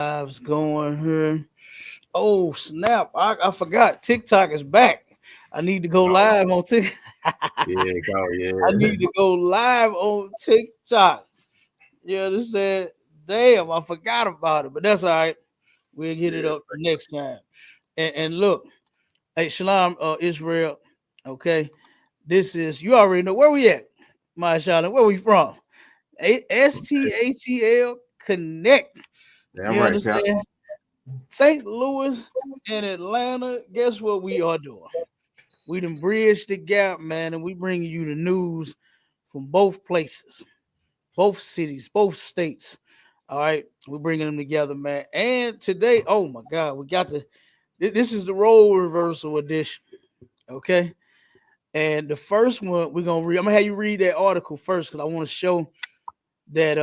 Lives going here. Oh snap! I forgot TikTok is back. I need to go Oh, live on TikTok. yeah, oh, I yeah. need to go live on TikTok. You understand? Damn, I forgot about it, but that's all right. We'll get it Yeah. up next time. And look, hey Shalom, Israel. Okay, this is you already know where we at, my Shalom. Where we from? STATL Connect. Damn You right, Cap. understand? St. Louis and Atlanta, guess what we are doing? We done bridged the gap, man, and we bringing you the news from both places, both cities, both states. All right, we're bringing them together, man. And today, oh my God, we got to. This is the role reversal edition, okay? And the first one we're gonna read. I'm gonna have you read that article first because I want to show that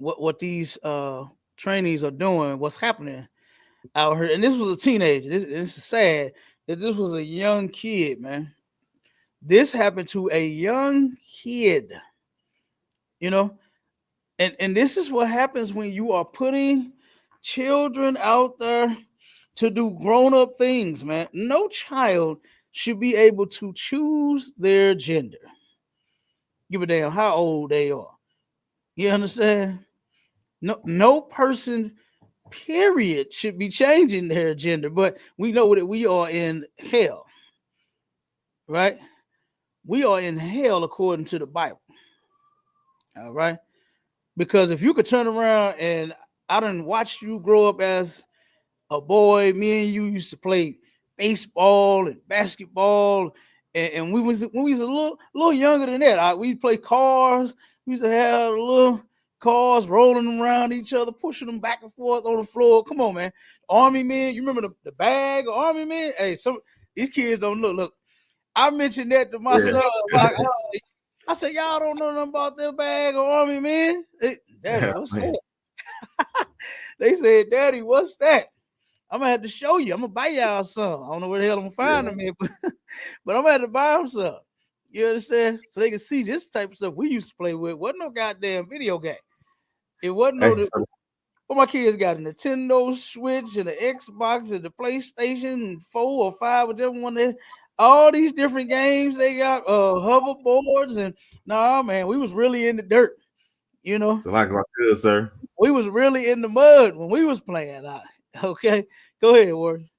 what these trainees are doing, what's happening out here, and this was a teenager. This is sad that this was a young kid, man. This happened to a young kid, you know, and this is what happens when you are putting children out there to do grown up things, man. No child should be able to choose their gender. Give a damn how old they are. You understand? No person period should be changing their gender, but we know that we are in hell, right? We are in hell according to the Bible. All right. Because if you could turn around and I done watched you grow up as a boy, me and you used to play baseball and basketball. And we was when we was a little younger than that. We play cars. We used to have little cars rolling around each other, pushing them back and forth on the floor. Come on, man. Army men, you remember the bag of Army men? Hey, some these kids don't look. I mentioned that to my Yeah. son. I said, y'all don't know nothing about their bag of Army men. Daddy, Yeah, what's man. that? They said, Daddy, what's that? I'm gonna have to show you. I'm gonna buy y'all some. I don't know where the hell I'm gonna Yeah. find them at, but I'm gonna have to buy them some. You understand? So they can see this type of stuff we used to play with. Wasn't no goddamn video game. It wasn't no. Hey, so, Well, my kids got a Nintendo Switch and the Xbox and the PlayStation 4 or 5, whichever one they all these different games they got hoverboards and nah man, we was really in the dirt, you know. so like I could, sir. We was really in the mud when we was playing out. Okay. Go ahead, Warren.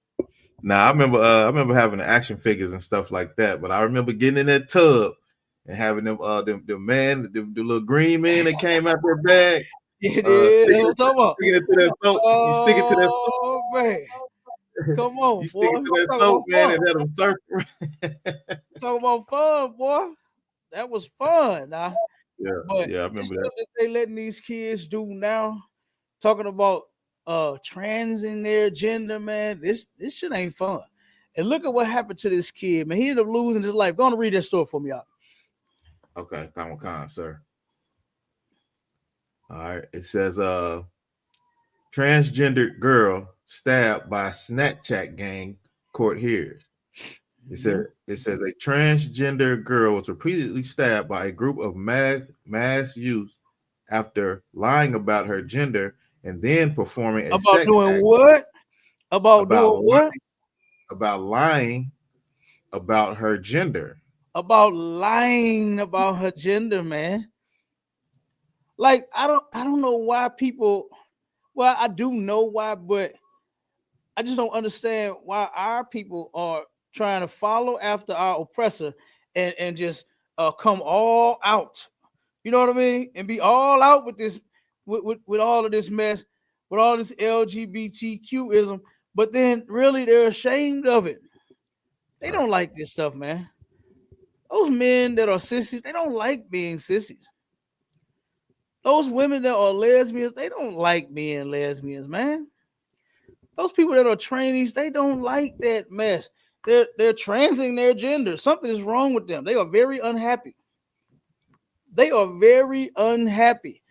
Now I remember having the action figures and stuff like that, but I remember getting in that tub and having the little green men that came out their bag, It is. That's what I'm talking about. sticking it to that soap. You stick it to that soap, Oh man. Come on, you stick boy. it to that Talk soap, about man, fun. and let them surf. Talk about fun, boy. That was fun. Nah. Yeah, But yeah, I this remember that. stuff that they letting these kids do now, talking about trans in their gender, man. This shit ain't fun. And look at what happened to this kid, man. He ended up losing his life. Go on and read that story for me, y'all. Okay, Con, sir. All right. It says transgendered girl stabbed by Snapchat gang, court hears. Mhm. It says a transgender girl was repeatedly stabbed by a group of mass youth after lying about her gender and then performing a About sex doing act what? About doing about what? lying about her gender. About lying about her gender, man. Like I don't know why people. Well, I do know why, but I just don't understand why our people are trying to follow after our oppressor and just come all out. You know what I mean? And be all out with this, with all of this mess, with all this LGBTQism. But then really they're ashamed of it. They Right. don't like this stuff, man. Those men that are sissies, they don't like being sissies. Those women that are lesbians, they don't like being lesbians, man. Those people that are trainees, they don't like that mess. They're transing their gender. Something is wrong with them. They are very unhappy. They are very unhappy.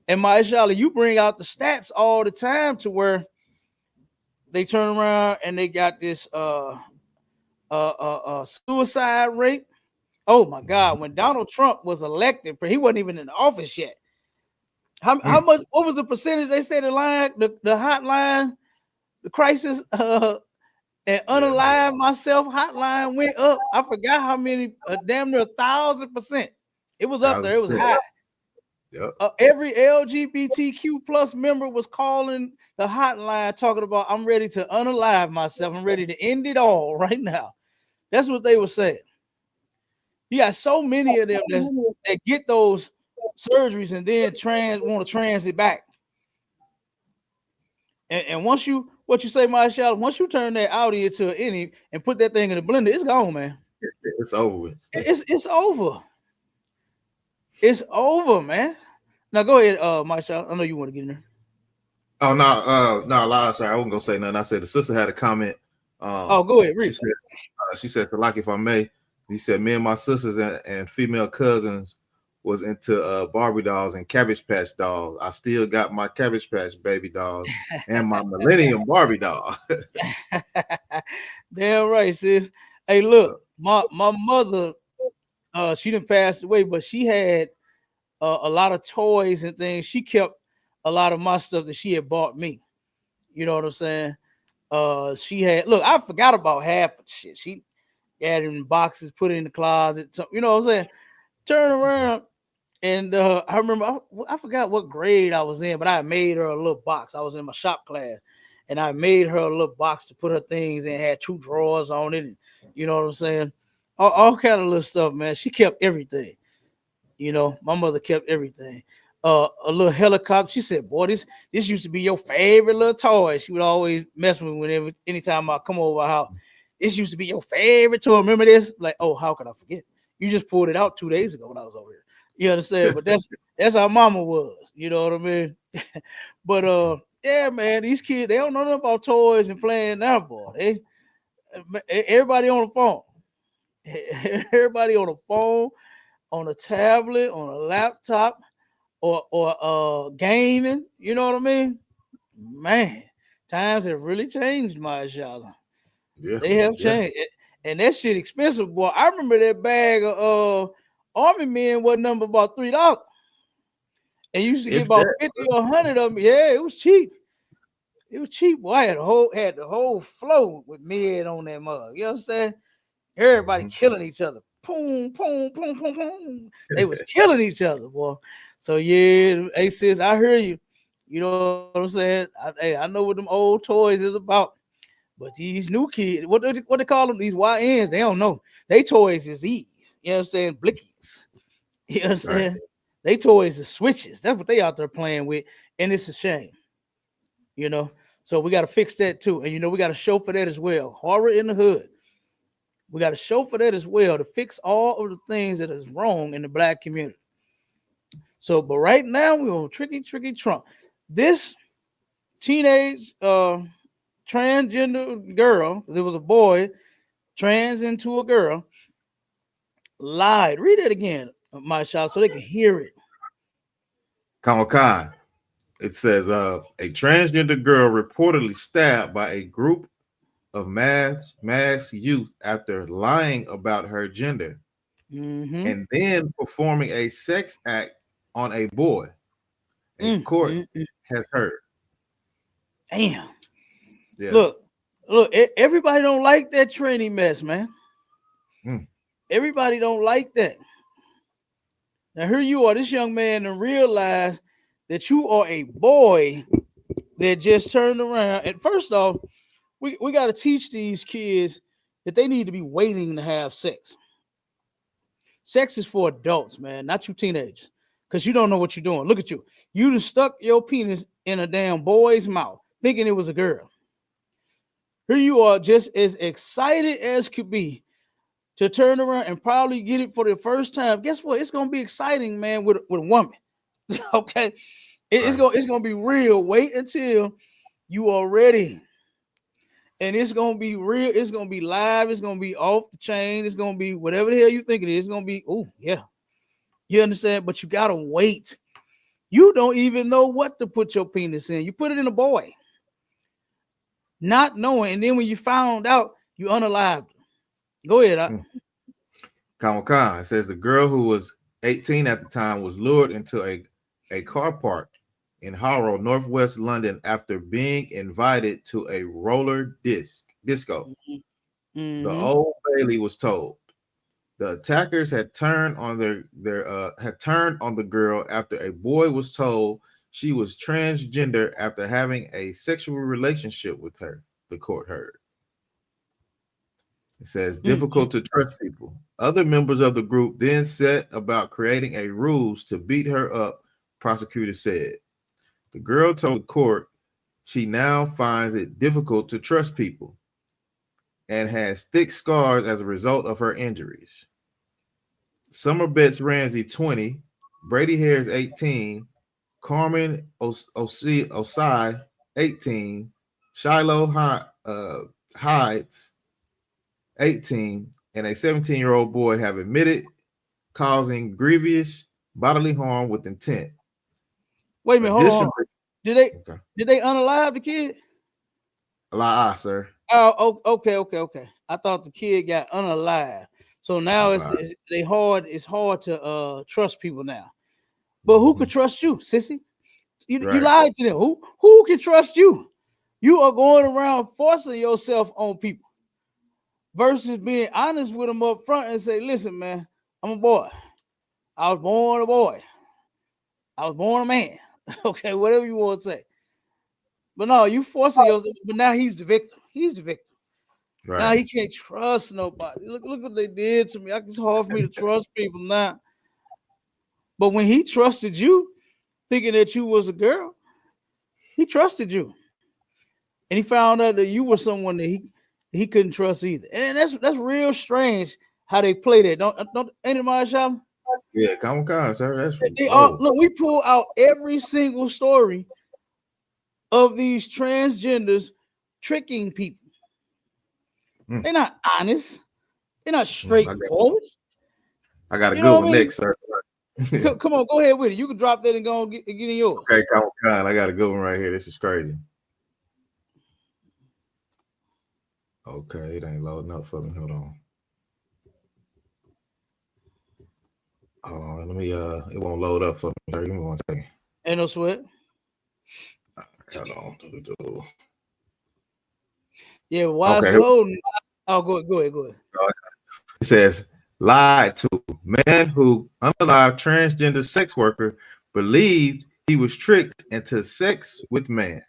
And Maishala, you bring out the stats all the time to where they turn around and they got this suicide rate. Oh my God! When Donald Trump was elected, he wasn't even in office yet. How much? What was the percentage they said the line, the hotline, the crisis, and Yeah, unalive myself hotline went up. I forgot how many, damn near 1,000%. It was up there. It was 1,000%. high. Yep. Every LGBTQ plus member was calling the hotline talking about, I'm ready to unalive myself. I'm ready to end it all right now. That's what they were saying. You got so many of them that get those surgeries and then want to transit back. And once you, what you say, Marshall, once you turn that Audi into an innie and put that thing in the blender, it's gone, man. It's over with. It's over. It's over, man. Now go ahead, Marshall. I know you want to get in there. Oh no, no, lie. Sorry, I wasn't gonna say nothing. I said the sister had a comment. Oh, go ahead, She read. said, like if I may, he said, me and my sisters and female cousins was into Barbie dolls and Cabbage Patch dolls. I still got my Cabbage Patch baby dolls and my Millennium Barbie doll. Damn right, sis. Hey, look, my mother, she didn't pass away, but she had a lot of toys and things. She kept a lot of my stuff that she had bought me. You know what I'm saying? She had, look, I forgot about half of the shit. She had it in boxes, put it in the closet. So, you know what I'm saying? Turn around. And I remember, I forgot what grade I was in, but I made her a little box. I was in my shop class, and I made her a little box to put her things in. Had 2 drawers on it, and you know what I'm saying? All kind of little stuff, man. She kept everything. You know, my mother kept everything. A little helicopter. She said, "Boy, this used to be your favorite little toy." She would always mess with me whenever, anytime I come over her house. This used to be your favorite toy. Remember this? Like, oh, how could I forget? You just pulled it out 2 days ago when I was over here. You understand? But that's how mama was. You know what I mean? But yeah, man, these kids, they don't know nothing about toys and playing now, boy. Everybody on the phone. Everybody on the phone, on a tablet, on a laptop, or gaming. You know what I mean? Man, times have really changed, my y'all. Yeah, They have yeah. changed. And that shit expensive, boy. I remember that bag of Army men was number about $3. And you used to get If about that, 50 or 100 of them. Yeah, it was cheap. It was cheap. Boy, I had the whole flow with men on that mug. You know what I'm saying? Everybody Mhm. killing each other. Boom, boom, boom, boom, boom. They was killing each other, boy. So yeah, hey sis, I hear you. You know what I'm saying? Hey, I know what them old toys is about. But these new kids, what they call them? These YNs, they don't know. They toys is these. You know what I'm saying? Blickies. You know what I'm Right. saying? They toys is switches. That's what they out there playing with. And it's a shame, you know. So we got to fix that too. And you know, we got to show for that as well. Horror in the hood. We got to show for that as well to fix all of the things that is wrong in the black community. So, but right now we're on tricky Trump. This teenage transgender girl, because it was a boy trans into a girl, lied. Read it again, my child, so they can hear it. Khan. It says a transgender girl reportedly stabbed by a group of mass youth after lying about her gender Mm-hmm. and then performing a sex act on a boy. A court Mm. has heard. Damn. Yeah. Look, everybody don't like that tranny mess, man. Mm. Everybody don't like that. Now here you are, this young man, and realize that you are a boy that just turned around. And first off, we got to teach these kids that they need to be waiting to have sex. Sex is for adults, man, not you teenagers. Because you don't know what you're doing. Look at you. You just stuck your penis in a damn boy's mouth, thinking it was a girl. Here you are, just as excited as could be to turn around and probably get it for the first time. Guess what? It's gonna be exciting, man, with a woman. Okay. It's Right. gonna be real. Wait until you are ready. And it's gonna be real, it's gonna be live, it's gonna be off the chain, it's gonna be whatever the hell you think it is. It's gonna be, oh yeah. You understand? But you gotta wait. You don't even know what to put your penis in. You put it in a boy, not knowing, and then when you found out, you unalived. Go ahead. Mm. Khan. It says the girl who was 18 at the time was lured into a car park in Harrow, northwest London, after being invited to a roller disco. The Mm-hmm. Old Bailey was told. The attackers had turned on had turned on the girl after a boy was told she was transgender after having a sexual relationship with her, the court heard. It says Mm-hmm. difficult to trust people. Other members of the group then set about creating a ruse to beat her up, prosecutors said. The girl told the court she now finds it difficult to trust people and has thick scars as a result of her injuries. Summer Betts Ramsey, 20, Brady Harris, 18, Carmen Osai, 18, Shiloh Hides, 18, and a 17-year-old boy have admitted causing grievous bodily harm with intent. Wait a minute, hold on. Additionally, Did they okay, did they unalive the kid? sir. Okay. I thought the kid got unalive. So now it's hard to trust people now. But who could trust you, sissy? You Right, lied to them. Who can trust you? You are going around forcing yourself on people versus being honest with them up front and say, listen, man, I'm a boy. I was born a boy. I was born a man. Okay, whatever you want to say. But no, you forcing yourself. But now he's the victim. He's the victim. Now right. he can't trust nobody. Look what they did to me. It's hard for me to trust people now. But when he trusted you, thinking that you was a girl, he trusted you. And he found out that you were someone that he couldn't trust either. And that's real strange how they play that. Don't anybody shout? Yeah, come, sir. That's They all whoa. look, we pull out every single story of these transgenders tricking people. Mm, They're not honest, they're not mm, I straightforward. got a You good know what one I mean? next, sir. Come on, go ahead with it. You can drop that and go and get in yours. Okay, come, I got a good one right here. This is crazy. Okay, it ain't loading up for me. Hold on. Hold on. Let me it won't load up for me. Give me one second. Ain't no sweat. Hold on. Yeah, why it's Okay. loading? Oh, go ahead. It says lied to man who unalive transgender sex worker believed he was tricked into sex with man.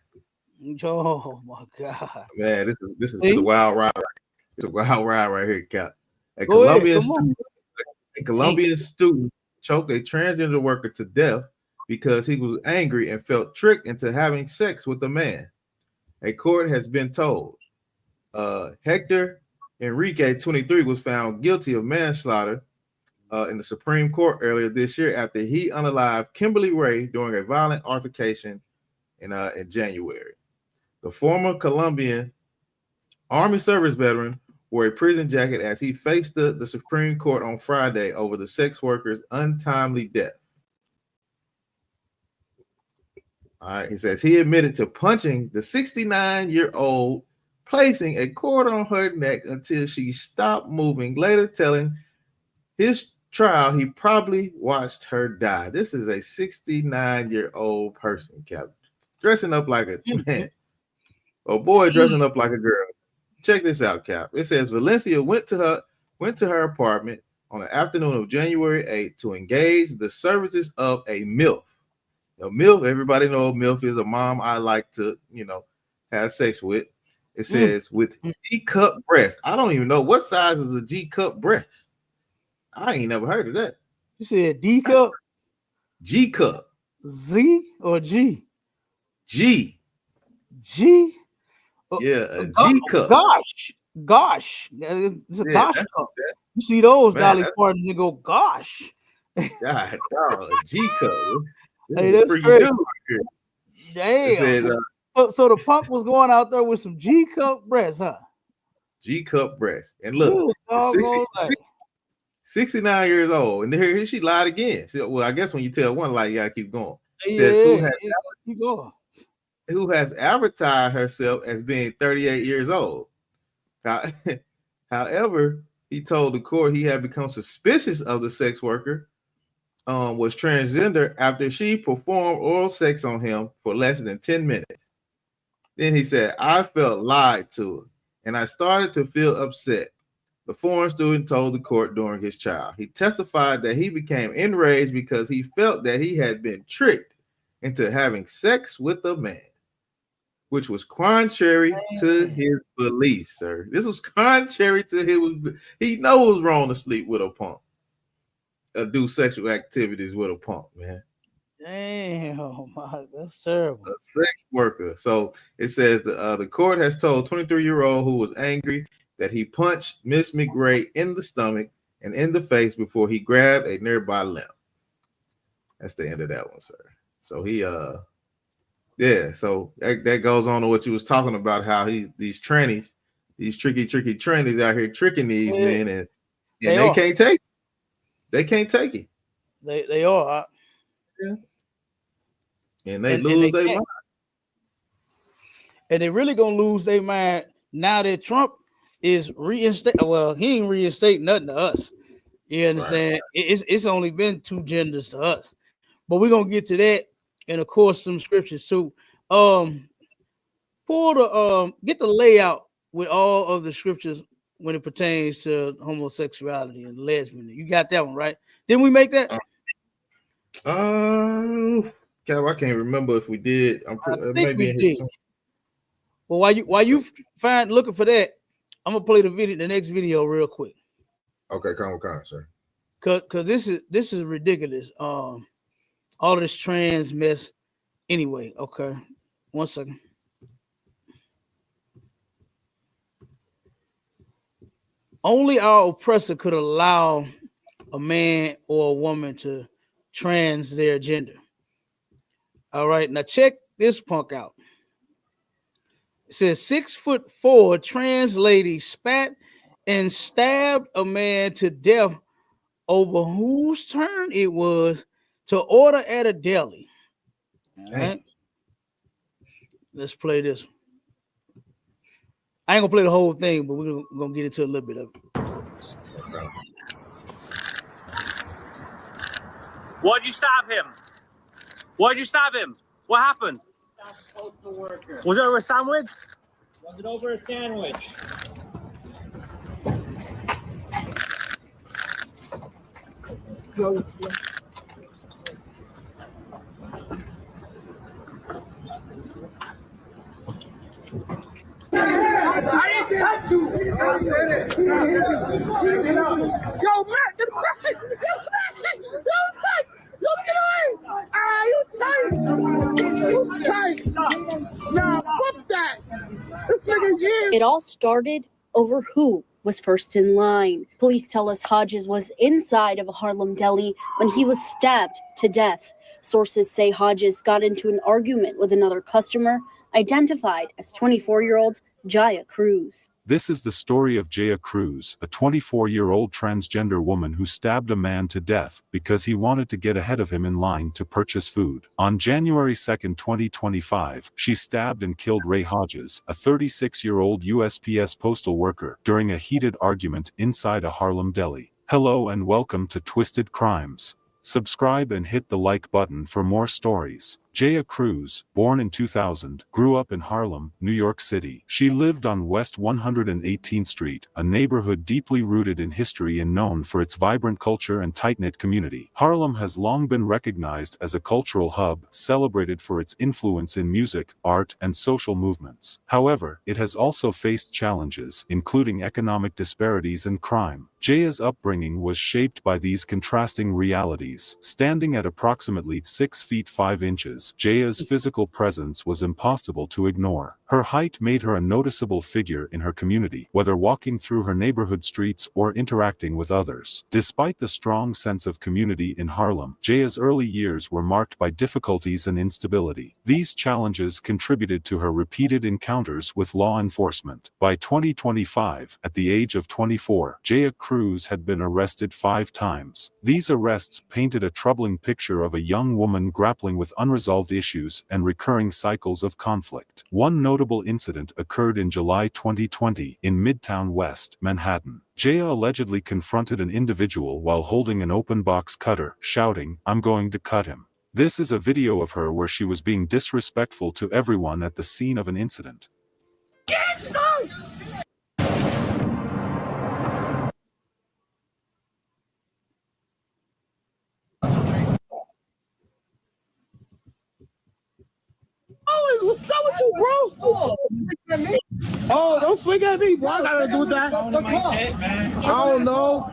Oh my God. Man, this is a See? wild ride. It's a wild ride right here, Cap. A Go ahead. Colombian Come on. student, choked a transgender worker to death because he was angry and felt tricked into having sex with a man. A court has been told. Hector Enrique, 23, was found guilty of manslaughter in the Supreme Court earlier this year after he unalived Kimberly Ray during a violent altercation in January. The former Colombian Army service veteran wore a prison jacket as he faced the Supreme Court on Friday over the sex worker's untimely death. All right, he says he admitted to punching the 69-year-old, placing a cord on her neck until she stopped moving, later telling his trial he probably watched her die. This is a 69-year-old person, Captain, dressing up like a man. A boy dressing up like a girl. Check this out, Cap. It says Valencia went to her apartment on the afternoon of January 8th to engage the services of a MILF. A MILF, everybody knows MILF is a mom I like to, have sex with. It says with G cup breast. I don't even know what size is a G cup breast. I ain't never heard of that. You said D cup, G cup. Z or G? G. G? Yeah, a G cup. Gosh. It's a Yeah, gosh that's cup. that. You see those Man, Dolly Partons and go, gosh. God, dog, a G cup. This Hey, is a that's freaky crazy. dude right here. It Damn. says So the punk was going out there with some G cup breasts, huh? G cup breast. And look, Good it's doggone thing. 69 years old. And here she lied again. So, well, I guess when you tell one lie, you gotta keep going. It says Yeah, keep going. who has advertised herself as being 38 years old. However, he told the court he had become suspicious of the sex worker was transgender after she performed oral sex on him for less than 10 minutes. Then he said, I felt lied to, and I started to feel upset. The foreign student told the court during his trial. He testified that he became enraged because he felt that he had been tricked into having sex with a man, which was contrary to his beliefs, sir. This was contrary to his. He knows it was wrong to sleep with a punk, do sexual activities with a punk, man. Damn, that's terrible. A sex worker. So it says the court has told 23-year-old who was angry that he punched Miss McRae in the stomach and in the face before he grabbed a nearby limb. That's the end of that one, sir. So he yeah, so that goes on to what you was talking about, how these trannies, these tricky trannies out here tricking these men, and they can't take it. They can't take it. They are. Yeah. And they lose their mind. And they really gonna lose their mind now that Trump is reinstate. Well, he ain't reinstate nothing to us. You understand? Right. It's only been 2 genders to us. But we're gonna get to that, and of course some scriptures too. Pull the get the layout with all of the scriptures when it pertains to homosexuality and lesbian. You got that one, right? Didn't we make that? Cal, I can't remember if we did. Maybe in his. Well, while you looking for that, I'm gonna play the next video real quick. Okay, come, sir. Cause this is ridiculous. All of this trans mess. Anyway, okay. 1 second. Only our oppressor could allow a man or a woman to trans their gender. All right, now check this punk out. It says 6'4" trans lady spat and stabbed a man to death over whose turn it was to order at a deli. All right. Let's play this. I ain't gonna play the whole thing, but we're gonna get into a little bit of it. Why'd you stab him? Why'd you stab him? What happened? Postal worker. Was it over a sandwich? Was it over a sandwich? I didn't touch you. Yo, Matt, get away! Yo, get away! Ah, you tight! You tight! Nah, fuck that! This nigga here. It all started over who was first in line. Police tell us Hodges was inside of a Harlem deli when he was stabbed to death. Sources say Hodges got into an argument with another customer, identified as 24-year-old Jaya Cruz. This is the story of Jaya Cruz, a 24-year-old transgender woman who stabbed a man to death because he wanted to get ahead of him in line to purchase food. On January 2, 2025, she stabbed and killed Ray Hodges, a 36-year-old USPS postal worker, during a heated argument inside a Harlem deli. Hello and welcome to Twisted Crimes. Subscribe and hit the like button for more stories. Jaya Cruz, born in 2000, grew up in Harlem, New York City. She lived on West 118th Street, a neighborhood deeply rooted in history and known for its vibrant culture and tight-knit community. Harlem has long been recognized as a cultural hub, celebrated for its influence in music, art, and social movements. However, it has also faced challenges, including economic disparities and crime. Jaya's upbringing was shaped by these contrasting realities. Standing at approximately 6 feet 5 inches, Jaya's physical presence was impossible to ignore. Her height made her a noticeable figure in her community, whether walking through her neighborhood streets or interacting with others. Despite the strong sense of community in Harlem, Jaya's early years were marked by difficulties and instability. These challenges contributed to her repeated encounters with law enforcement. By 2025, at the age of 24, Jaya Cruz had been arrested 5 times. These arrests painted a troubling picture of a young woman grappling with unresolved unresolved issues and recurring cycles of conflict. One notable incident occurred in July 2020 in Midtown West, Manhattan. Jaya allegedly confronted an individual while holding an open box cutter, shouting, "I'm going to cut him." This is a video of her where she was being disrespectful to everyone at the scene of an incident. What's up with you, bro? Oh, don't swing at me, bro. I gotta do that. I don't know.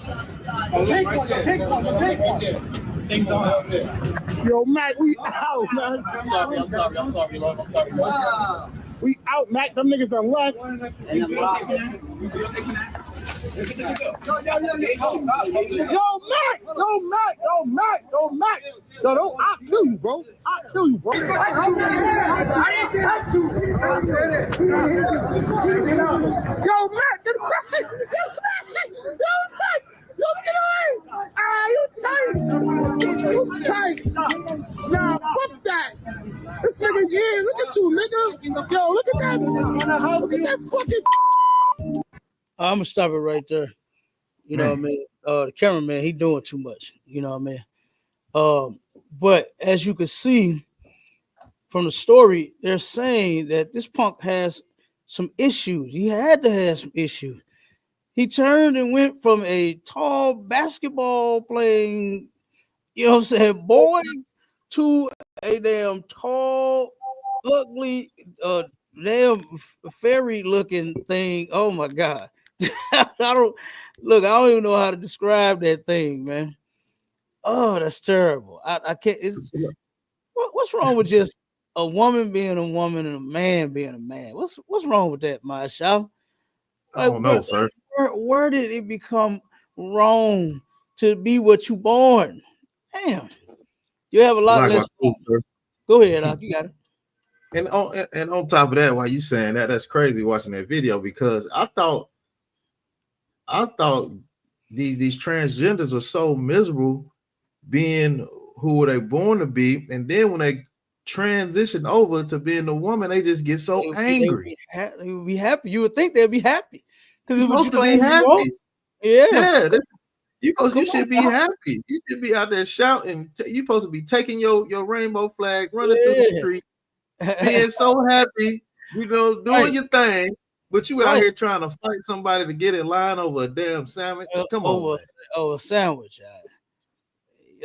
Yo, Mac, we out, man. I'm sorry, love. I'm sorry. Wow. We out, Mac. Them niggas done left. Yo, Mac. No, don't. I'll kill you, bro. I didn't touch you. Yo, Mac, get back. Yo, Mac. Yo, get away. You tight. Nah, fuck that. This nigga, yeah, look at you, nigga. Yo, look at that. Look at that fucking. I'm gonna stop it right there. You know what I mean? The cameraman, he doing too much. You know what I mean? But as you can see from the story, they're saying that this punk has some issues. He had to have some issues. He turned and went from a tall basketball playing, you know what I'm saying, boy to a damn tall, ugly, damn fairy looking thing. Oh my God. I don't even know how to describe that thing, man. Oh, that's terrible. I can't. What's wrong with just a woman being a woman and a man being a man? What's wrong with that, Masha? I don't know, sir. Where did it become wrong to be what you born? Damn, you have a lot less. Go ahead, Doc, you got it. And on top of that, while you saying that, that's crazy watching that video, because I thought these transgenders are so miserable being who were they born to be, and then when they transition over to being a woman, they just get so angry. They would be happy. You would think they'd be happy because it was supposed to be happy. Yeah. You should be happy. You should be out there shouting. You're supposed to be taking your rainbow flag, running through the street, being so happy, doing your thing. But you out here trying to fight somebody to get in line over a damn sandwich. Come on, a sandwich.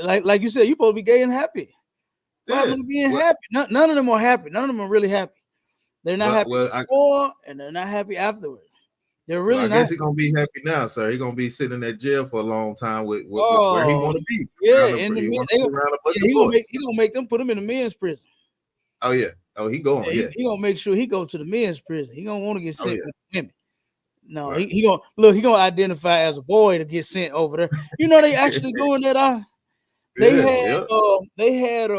Like you said, you're supposed to be gay and happy. Being happy. None of them are happy. None of them are really happy. They're not happy before, and they're not happy afterwards. They're really not. I guess he's gonna be happy now, sir. He's gonna be sitting in that jail for a long time with where he want to be. Yeah, he gonna make them put him in the men's prison. Oh yeah. Oh, he going. Yeah, he gonna make sure he go to the men's prison. He gonna want to get sent with women. No, right. he gonna identify as a boy to get sent over there. You know they actually doing that. They had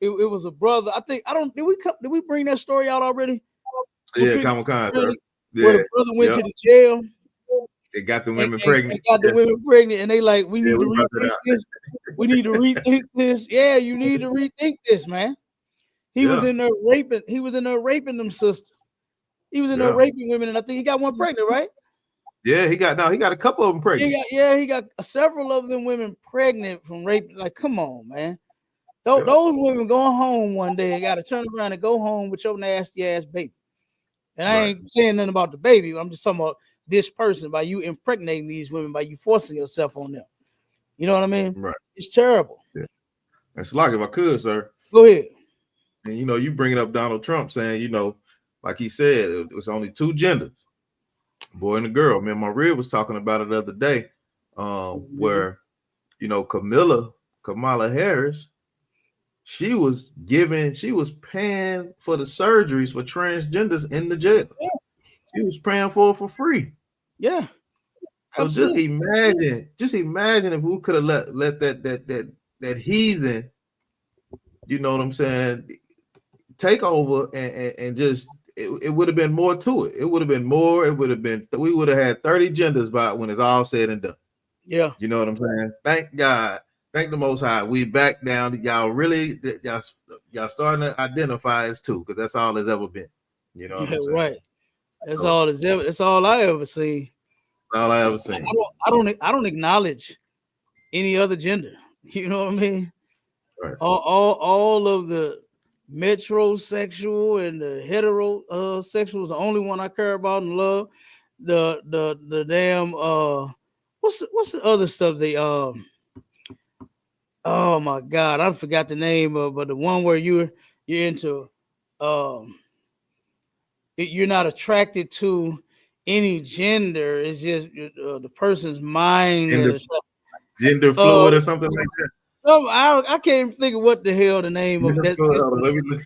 it was a brother. Did we bring that story out already? Yeah, Comic-Con. Where the brother went to the jail. They got the women pregnant. And they like, we need to rethink this. We need to rethink this. Yeah, you need to rethink this, man. He was in there raping. He was in there raping them sisters. He was in there raping women, and I think he got one pregnant, right? Yeah, he got a couple of them pregnant. He got several of them women pregnant from rape. Like, come on, man. Those women going home one day, got to turn around and go home with your nasty ass baby. And I ain't saying nothing about the baby. I'm just talking about this person, by you impregnating these women, by you forcing yourself on them. You know what I mean? Right. It's terrible. Yeah. It's like, if I could, sir. Go ahead. And you bringing up Donald Trump saying, like he said, it was only two genders, boy and a girl. Man, my rib was talking about it the other day, where Kamala Harris, she was paying for the surgeries for transgenders in the jail. Yeah. She was paying for it for free. Yeah. So just imagine if we could have let that heathen, you know what I'm saying, take over and just it would have been more to it. It would have been more. We would have had 30 genders by when it's all said and done. Yeah. You know what I'm saying? Thank God Thank the Most High. We back down. Y'all really, y'all starting to identify as two, because that's all it's ever been. You know what Yeah, I'm saying? right. That's So, all it's ever. That's all I ever see. all I ever I seen. I don't acknowledge any other gender. You know what I mean? Right. All of the metrosexual and the heterosexual is the only one I care about and love. The damn what's the other stuff they oh my god, I forgot the name of, but the one where you're into um you're not attracted to any gender. It's just the person's mind that Gender, is gender fluid or something like that. I can't even think of what the hell the name of Gender that fluid. is. Hold on, let me look.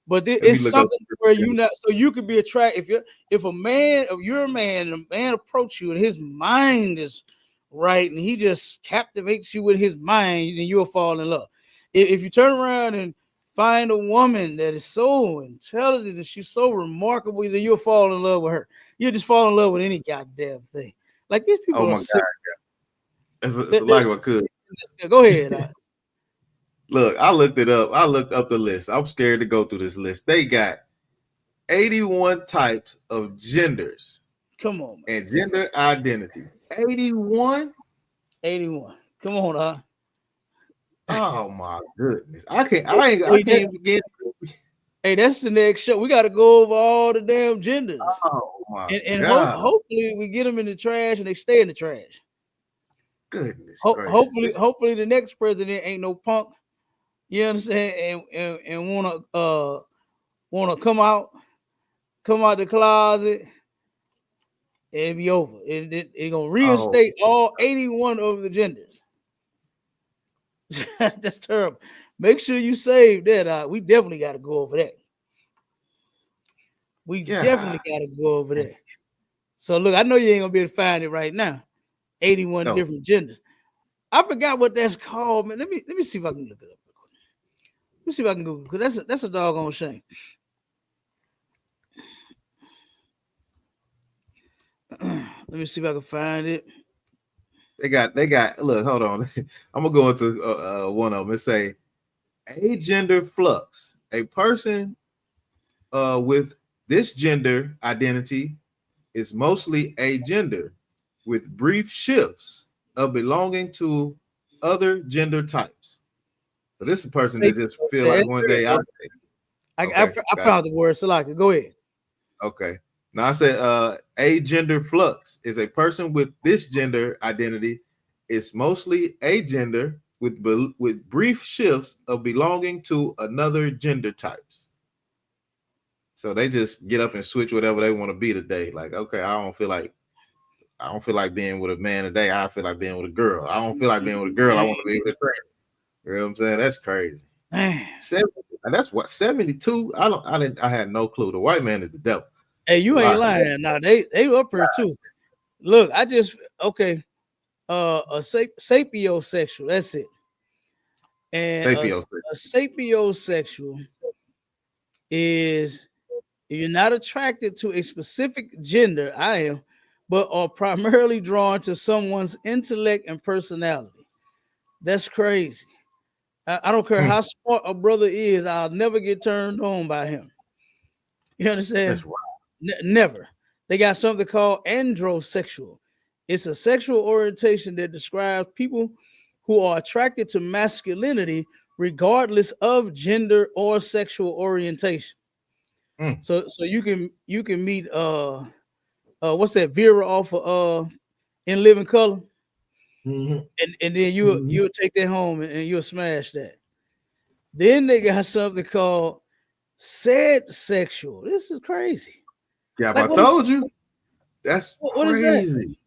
But Let me it's look up. something where you not so you could be attracted if a man, if you're a man and a man approach you and his mind is right and he just captivates you with his mind, then you'll fall in love. If you turn around and find a woman that is so intelligent and she's so remarkable, then you'll fall in love with her. You'll just fall in love with any goddamn thing. Like these Oh people my are God. sick. It's like a could. Go ahead. Look, I looked it up. I looked up the list. I'm scared to go through this list. They got 81 types of genders Come on, man. and gender identities. 81? 81. Come on, Oh my goodness. I can't even begin. Hey, that's the next show. We got to go over all the damn genders, Oh my and God. hopefully we get them in the trash and they stay in the trash. Goodness gracious. Hopefully the next president ain't no punk. You understand? And wanna come out the closet and be over. It gonna Oh, reinstate all 81 of the genders. That's terrible. Make sure you save that. We definitely got to go over that. We yeah. definitely got to go over that. So look, I know you ain't gonna be able to find it right now. 81 No. different genders. I forgot what that's called, man. Let me see if I can look it up. Let me see if I can Google, because that's a doggone shame. Let me see if I can find it. They got look, hold on. I'm gonna go into one of them and say agender flux. A person with this gender identity is mostly agender with brief shifts of belonging to other gender types. So this is a person that just feel like one day I found the word Salaka. Go ahead. Okay. Now I said agender flux is a person with this gender identity. It's mostly agender with brief shifts of belonging to another gender types. So they just get up and switch whatever they want to be today. Like, okay, I don't feel like being with a man today. I feel like being with a girl. I don't feel like being with a girl. I want to be with a girl. You know what I'm saying? That's crazy. Man. 70, and that's what 72. I had no clue. The white man is the devil. Hey, you ain't lying. Now they up here too. Look, a sapiosexual. That's it. And a sapiosexual is if you're not attracted to a specific gender, I am, but are primarily drawn to someone's intellect and personality. That's crazy. I don't care how smart a brother is, I'll never get turned on by him. You understand? That's wild. Never. They got something called androsexual. It's a sexual orientation that describes people who are attracted to masculinity regardless of gender or sexual orientation. So you can meet what's that Vera off of In Living Color, and then you'll take that home and you'll smash that. Then they got something called said sexual. This is crazy. Yeah, like, I told you. That's what crazy.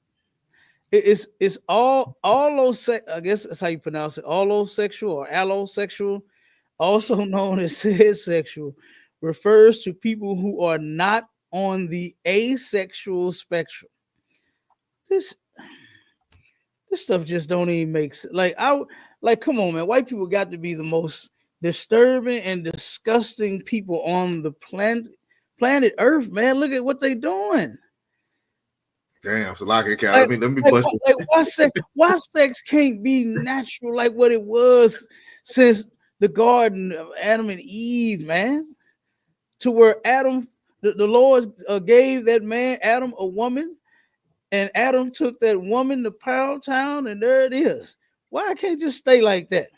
Is that? It's all those. I guess that's how you pronounce it. Allosexual or allosexual, also known as said sexual, refers to people who are not on the asexual spectrum. This stuff just don't even make sense. Like come on, man. White people got to be the most disturbing and disgusting people on the planet Earth, man. Look at what they doing. Damn, so like it, Like, let me like, bust why- like why sex can't be natural like what it was since the garden of Adam and Eve, man? To where Adam, the Lord gave that man Adam a woman, and Adam took that woman to Pound Town, and there it is. Why can't it just stay like that?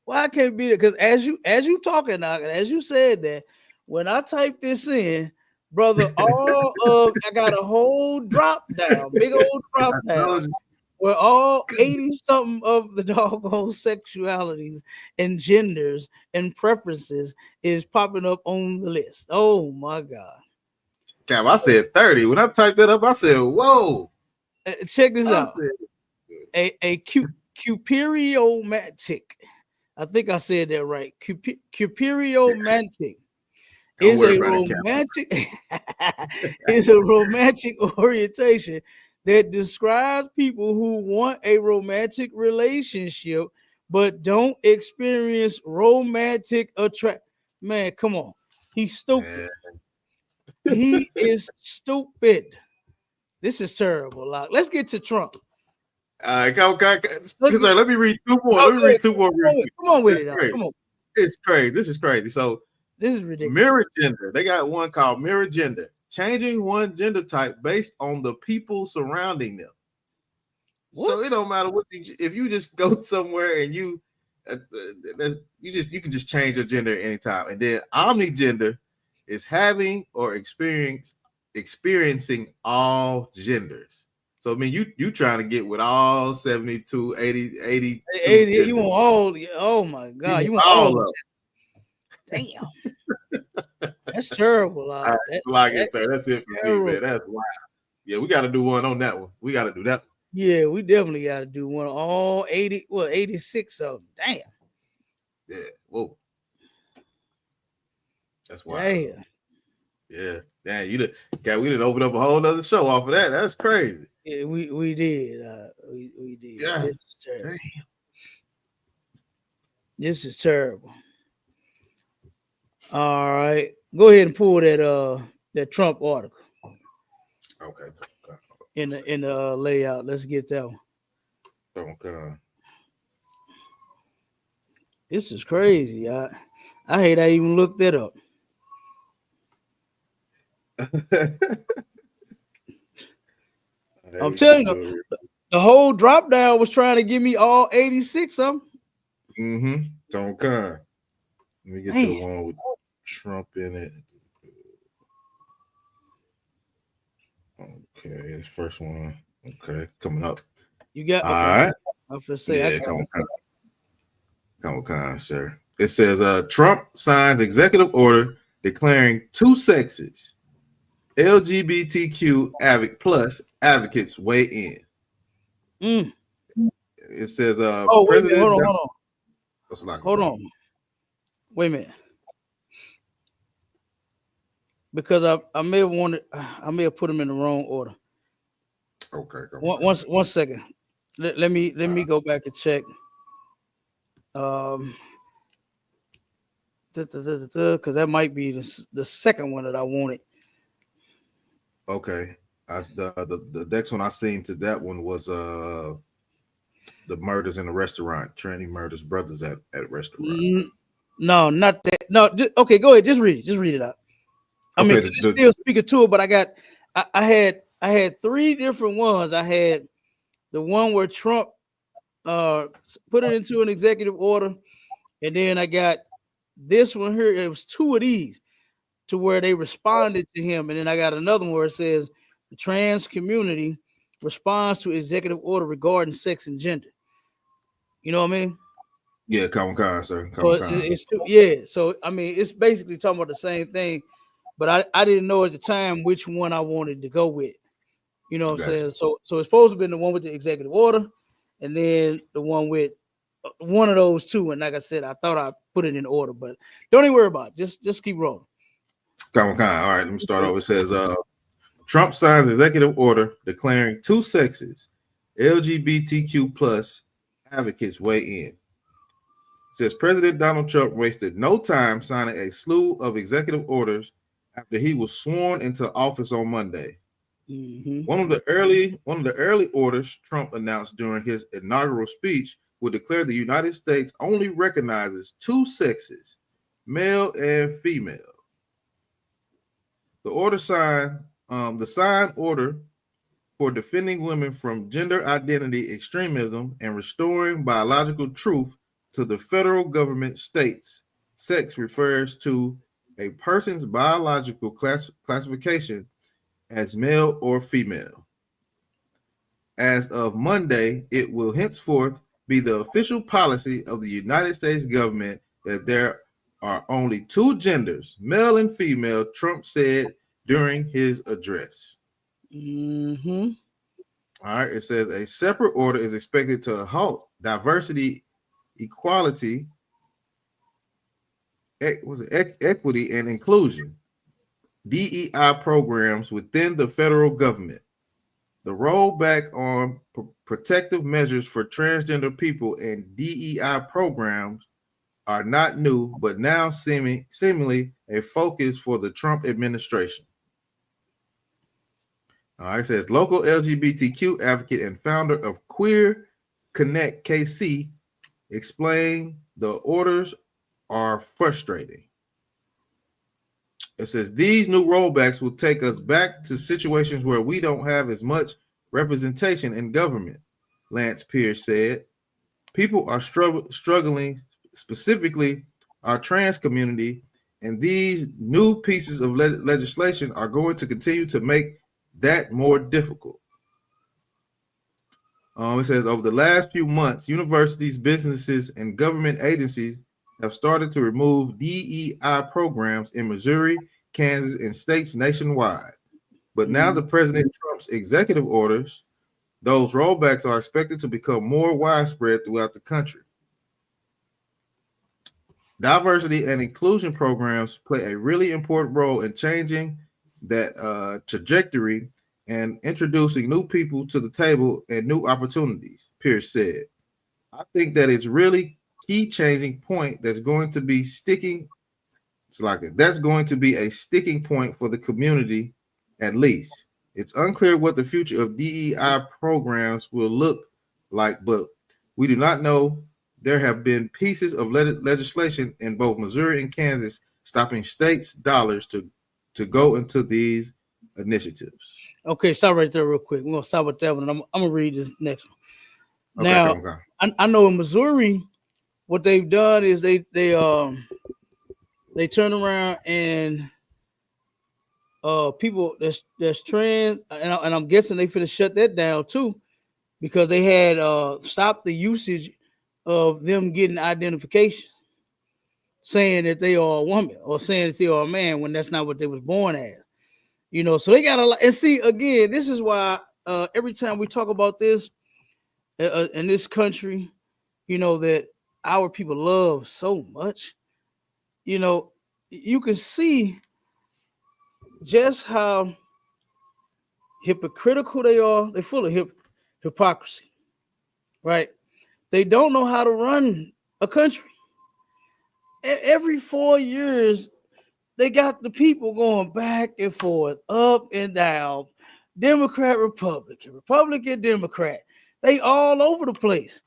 Why can't it be that? Because as you talking now, as you said that, when I type this in, brother, I got a whole drop down, big old drop I down, told you. where all 80 something of the doggone sexualities and genders and preferences is popping up on the list. Oh my God. Cap, I said 30. When I typed that up, I said, whoa. Check this I out. said, A cuperiomantic. I think I said that right. Cuperiomantic don't is worry a about it, Cap. romantic is a romantic orientation that describes people who want a romantic relationship but don't experience romantic attraction. Man, come on. He's stupid. Yeah. He is stupid. This is terrible. Let's get to Trump. All right, let me read two more. Let me read two more. Come on with It's it. crazy. Come on. It's crazy. This is crazy. So This is ridiculous. mirror gender. They got one called mirror gender, changing one gender type based on the people surrounding them. What? So it don't matter if you just go somewhere and you can just change your gender at any time. And then omnigender is having or experiencing all genders. So I mean you trying to get with all 72, 82 genders. You want all? Oh my God! You want all all of them? Damn, that's terrible. Sir. That's it for me, man. That's wild. Yeah, we got to do one on that one. We got to do that. Yeah, we definitely got to do one. All 80, 86 of them. Damn. Yeah. Whoa. That's wild. Damn. Yeah. Damn. We didn't open up a whole other show off of that. That's crazy. Yeah, we did. We did. Yeah. This is terrible. Damn. This is terrible. All right, go ahead and pull that Trump article. Okay. In the layout. Let's get that one. Okay. This is crazy. I hate I even looked that up. I'm telling you, the whole drop down was trying to give me all 86 of them. Mm-hmm. Okay. Let me get to the one with Trump in it. Okay, this first one. Okay, coming up. You got all right. I have to say, come on, sir. It says Trump signs executive order declaring two sexes. LGBTQ plus advocates weigh in. It says President. Hold on. Hold on. Wait a minute. Because I may have put them in the wrong order. Okay. One second. Let me go back and check. Because that might be the second one that I wanted. Okay. The next one I seen to that one was the murders in the restaurant. Tranny murders brothers at restaurant. No, not that. No, okay, go ahead. Just read it. Just read it out. I mean, it's still speaking to it, but I had three different ones. I had the one where Trump put it into an executive order, and then I got this one here. It was two of these to where they responded to him, and then I got another one where it says the trans community responds to executive order regarding sex and gender. You know what I mean? Yeah, come on, sir. So I mean, it's basically talking about the same thing, but I didn't know at the time which one I wanted to go with. You know what I'm saying? So it's supposed to be the one with the executive order, and then the one with one of those two. And like I said, I thought I put it in order, but don't even worry about it. Just keep rolling. Come on. All right, let me start over. It says Trump signs executive order declaring two sexes. LGBTQ plus advocates weigh in. It says President Donald Trump wasted no time signing a slew of executive orders after he was sworn into office on Monday. Mm-hmm. One of the early orders Trump announced during his inaugural speech would declare the United States only recognizes two sexes, male and female. The signed order for defending women from gender identity extremism and restoring biological truth to the federal government states sex refers to a person's biological classification as male or female. As of Monday, it will henceforth be the official policy of the United States government that there are only two genders, male and female, Trump said during his address. Mm-hmm. All right, it says a separate order is expected to halt diversity, equality, equity, and inclusion (DEI) programs within the federal government. The rollback on protective measures for transgender people and DEI programs are not new, but now seemingly a focus for the Trump administration. All right, it says local LGBTQ advocate and founder of Queer Connect KC explained the orders are frustrating. It says these new rollbacks will take us back to situations where we don't have as much representation in government, Lance Pierce said. People are struggling, specifically our trans community, and these new pieces of legislation are going to continue to make that more difficult. It says over the last few months, universities, businesses, and government agencies have started to remove DEI programs in Missouri, Kansas, and states nationwide. But now the President Trump's executive orders, those rollbacks are expected to become more widespread throughout the country. Diversity and inclusion programs play a really important role in changing that trajectory and introducing new people to the table and new opportunities, Pierce said. I think that it's really key changing point that's going to be sticking. It's like that's going to be a sticking point for the community, at least. It's unclear what the future of DEI programs will look like, but we do not know. There have been pieces of legislation in both Missouri and Kansas stopping states' dollars to go into these initiatives. Okay, stop right there real quick. We're gonna stop with that one. I'm gonna read this next one. Okay, Now, okay. I know in Missouri, what they've done is they turn around and people that's trans, and I'm guessing they finna shut that down too, because they had stopped the usage of them getting identification, saying that they are a woman or saying that they are a man when that's not what they was born as. You know, so they got a lot. And see, again, this is why every time we talk about this in this country, you know, that our people love so much, you know, you can see just how hypocritical they are. They're full of hypocrisy, right? They don't know how to run a country. Every 4 years, they got the people going back and forth, up and down, Democrat, Republican, Republican, Democrat. They all over the place.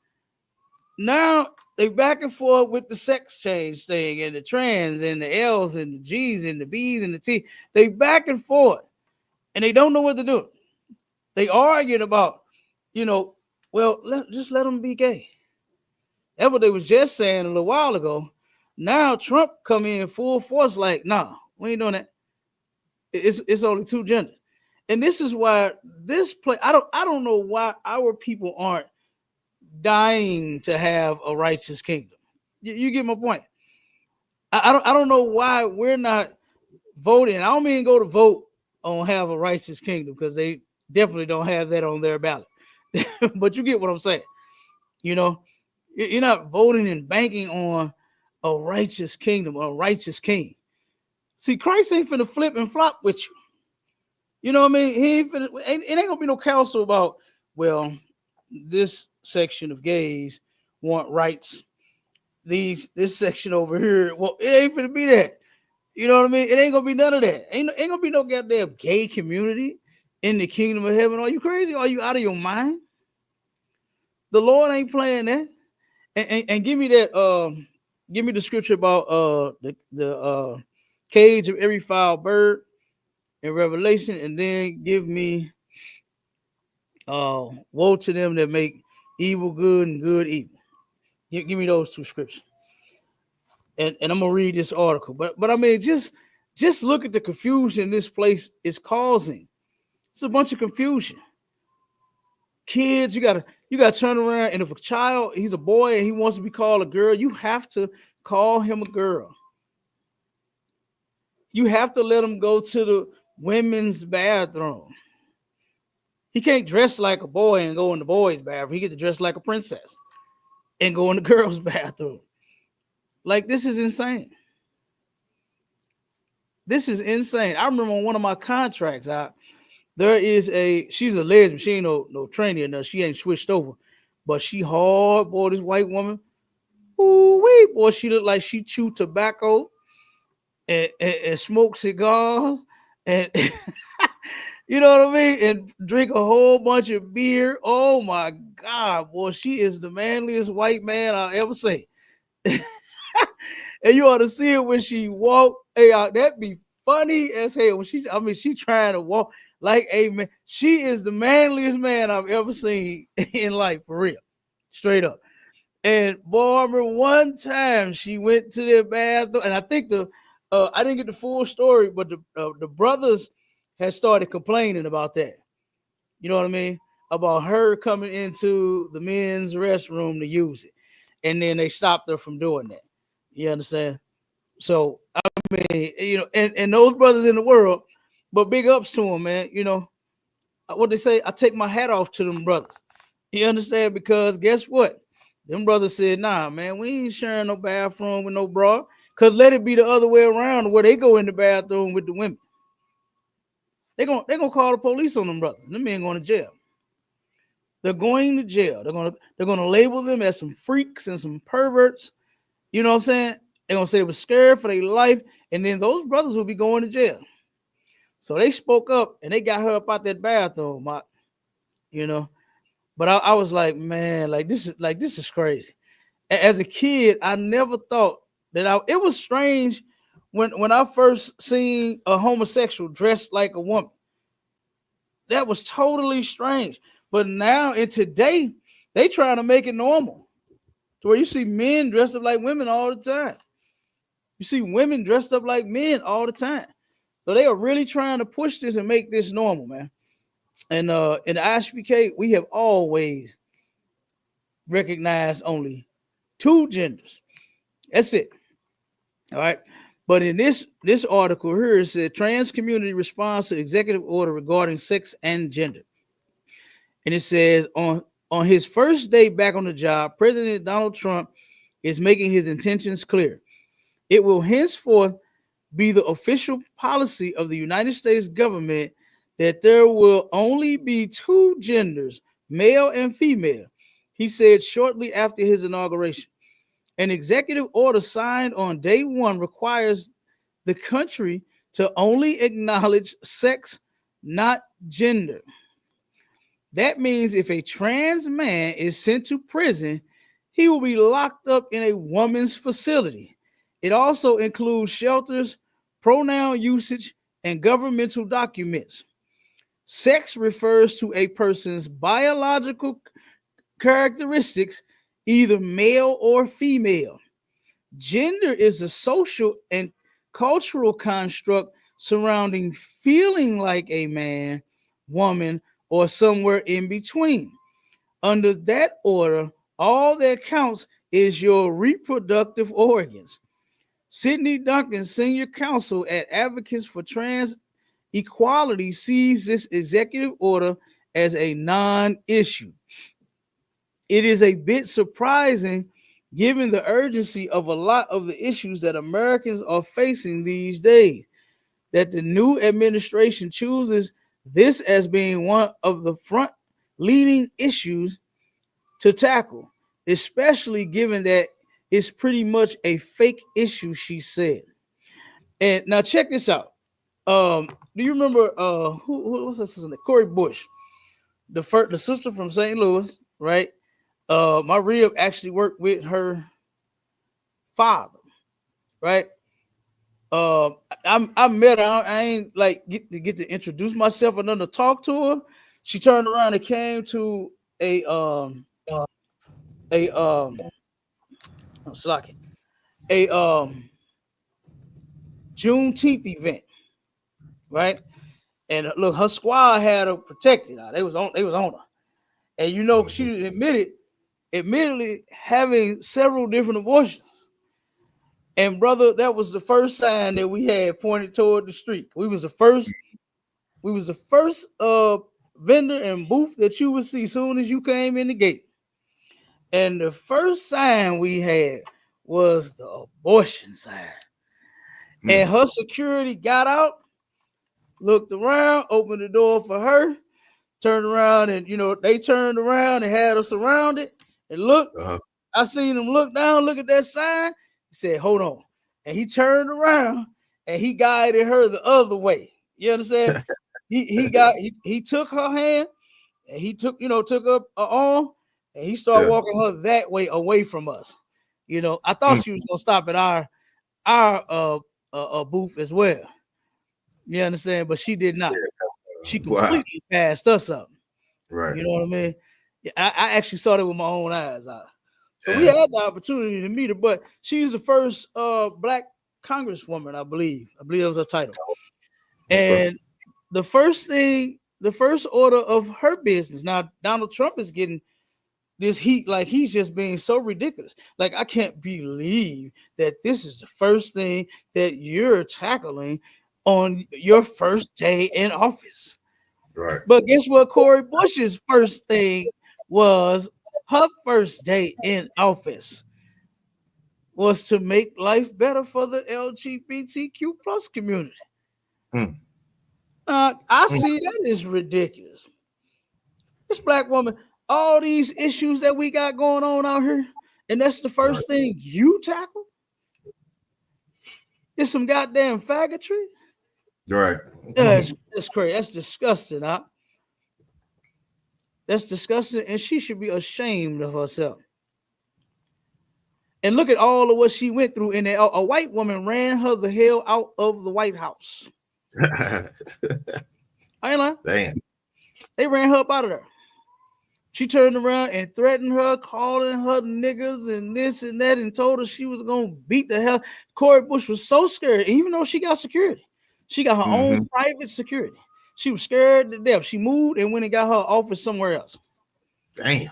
Now they back and forth with the sex change thing and the trans and the L's and the G's and the B's and the T. They back and forth and they don't know what to do. They arguing about, you know, well, just let them be gay. That's what they was just saying a little while ago. Now Trump come in full force like, nah, we ain't doing that. It's only two genders. And this is why this play, I don't know why our people aren't dying to have a righteous kingdom. You get my point. I don't know why we're not voting. I don't mean go to vote on have a righteous kingdom, because they definitely don't have that on their ballot. But you get what I'm saying. You know, you're not voting and banking on a righteous kingdom, a righteous king. See, Christ ain't finna flip and flop with you. You know what I mean? He ain't finna, it ain't gonna be no counsel about, well, this section of gays want rights. This section over here, well, it ain't finna be that. You know what I mean? It ain't gonna be none of that. Ain't gonna be no goddamn gay community in the kingdom of heaven. Are you crazy? Are you out of your mind? The Lord ain't playing that. And give me that. Give me the scripture about the cage of every foul bird in Revelation, and then give me woe to them that make evil good and good evil. Give me those two scriptures, and I'm gonna read this article. But I mean, just look at the confusion this place is causing. It's a bunch of confusion. Kids, you gotta turn around, and if a child, he's a boy and he wants to be called a girl, you have to call him a girl. You have to let him go to the women's bathroom. He can't dress like a boy and go in the boys' bathroom. He gets to dress like a princess and go in the girls' bathroom. Like, this is insane. This is insane. I remember on one of my contracts, she's a lesbian. She ain't no trainee or nothing. She ain't switched over. But she hard, boy, this white woman. Ooh wee, boy, she looked like she chewed tobacco and smoked cigars and you know what I mean? And drink a whole bunch of beer. Oh my God, boy, she is the manliest white man I've ever seen. And you ought to see it when she walk. Hey, that'd be funny as hell. When she trying to walk like a man. She is the manliest man I've ever seen in life, for real. Straight up. And boy, I remember one time she went to their bathroom, and I think I didn't get the full story, but the brothers had started complaining about that. You know what I mean? About her coming into the men's restroom to use it. And then they stopped her from doing that. You understand? So, I mean, you know, and those brothers in the world, but big ups to them, man. You know, what they say, I take my hat off to them brothers. You understand? Because guess what? Them brothers said, nah, man, we ain't sharing no bathroom with no bra. Because let it be the other way around where they go in the bathroom with the women. They're gonna call the police on them brothers. Them men going to jail. They're going to jail. They're gonna label them as some freaks and some perverts. You know what I'm saying? They're gonna say they were scared for their life, and then those brothers will be going to jail. So they spoke up and they got her up out that bathroom, you know. But I was like, man, this is crazy. As a kid, I never thought that it was strange when I first seen a homosexual dressed like a woman. That was totally strange. But now in today, they trying to make it normal. To where you see men dressed up like women all the time. You see women dressed up like men all the time. So they are really trying to push this and make this normal, man. And in the ISUPK, we have always recognized only two genders. That's it. All right. But in this article here, it said trans community responds to executive order regarding sex and gender. And it says on his first day back on the job, President Donald Trump is making his intentions clear. It will henceforth be the official policy of the United States government that there will only be two genders, male and female, he said shortly after his inauguration. An executive order signed on day one requires the country to only acknowledge sex, not gender. That means if a trans man is sent to prison, he will be locked up in a woman's facility. It also includes shelters, pronoun usage, and governmental documents. Sex refers to a person's biological characteristics, either male or female. Gender is a social and cultural construct surrounding feeling like a man, woman, or somewhere in between. Under that order, all that counts is your reproductive organs. Sidney Duncan, senior counsel at Advocates for Trans Equality, sees this executive order as a non-issue. It is a bit surprising given the urgency of a lot of the issues that Americans are facing these days, that the new administration chooses this as being one of the front leading issues to tackle, especially given that it's pretty much a fake issue, she said. And now check this out. Do you remember who was this? Corey Bush, the sister from St. Louis, right? My rib actually worked with her father, right? Uh, I met her. I ain't like get to introduce myself and then to talk to her. She turned around and came to a oh, Slocky, a Juneteenth event, right? And look, her squad had her protected. They was on her, and you know she admittedly having several different abortions. And brother, that was the first sign that we had pointed toward the street. We was the first vendor and booth that you would see soon as you came in the gate. And the first sign we had was the abortion sign. And her security got out, looked around, opened the door for her, turned around, and you know, they turned around and had us surrounded. And look, I seen him look down, look at that sign. He said, "Hold on." And he turned around and he guided her the other way. You understand? he took her hand and he took up her arm and he started walking her that way away from us. You know, I thought she was gonna stop at our booth as well. You understand? But she did not. She completely passed us up. Right. You know what I mean? Yeah, I actually saw that with my own eyes. So we had the opportunity to meet her, but she's the first black congresswoman, I believe. I believe that was her title. And the first order of her business. Now, Donald Trump is getting this heat like he's just being so ridiculous. Like, I can't believe that this is the first thing that you're tackling on your first day in office. Right. But guess what? Corey Bush's first thing was her first day in office was to make life better for the LGBTQ plus community. I see that is ridiculous. This black woman, all these issues that we got going on out here, and that's the first thing you tackle? It's some goddamn faggotry. Right. That's crazy. That's disgusting. That's disgusting, and she should be ashamed of herself. And look at all of what she went through in there. A white woman ran her the hell out of the White House. I ain't lying. Damn. They ran her up out of there. She turned around and threatened her, calling her niggas and this and that, and told her she was going to beat the hell. Corey Bush was so scared, even though she got security. She got her own private security. She was scared to death. She moved and went and got her office somewhere else. Damn.